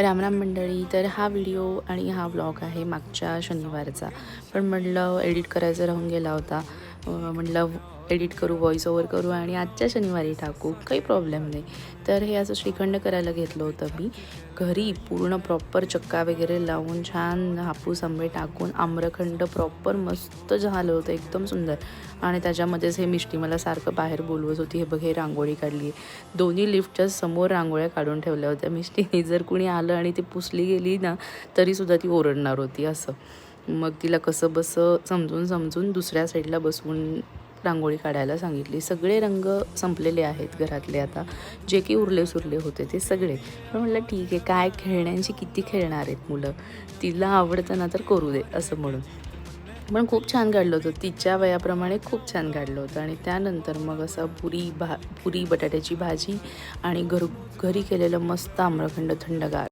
राम राम मंडळी. तर हा व्हिडिओ आणि हा व्लॉग आहे मागच्या शनिवारचा, पण म्हटलं एडिट करायचा राहून गेला होता. म्हटलं एडिट करू, व्हॉइस ओव्हर करू आणि आजच्या शनिवारी टाकू, काही प्रॉब्लेम नाही. तर हे असं श्रीखंड करायला घेतलं होतं मी घरी, पूर्ण प्रॉपर चक्का वगैरे लावून छान हापूस आंबे टाकून आम्रखंड प्रॉपर मस्त झालं होतं, एकदम सुंदर. आणि त्याच्यामध्येच हे मिष्टी मला सारखं बाहेर बोलवत होती, हे बघ हे रांगोळी काढली आहे. दोन्ही लिफ्टच्या समोर रांगोळ्या काढून ठेवल्या होत्या मिष्टीने. जर कुणी आलं आणि ती पुसली गेली ना तरीसुद्धा ती ओरडणार होती असं. मग तिला कसं बसं समजून समजून दुसऱ्या साईडला बसवून रांगोळी काढायला सांगितली. सगळे रंग संपलेले आहेत घरातले आता, जे की उरले सुरले होते ते सगळे. पण म्हटलं ठीक आहे, काय खेळण्यांची किती खेळणार आहेत मुलं, तिला आवडतं ना तर करू दे असं म्हणून. पण खूप छान काढलं होतं, तिच्या वयाप्रमाणे खूप छान काढलं होतं. आणि त्यानंतर मग असं पुरी बटाट्याची भाजी आणि घरी केलेलं मस्त आम्रखंड थंडगार.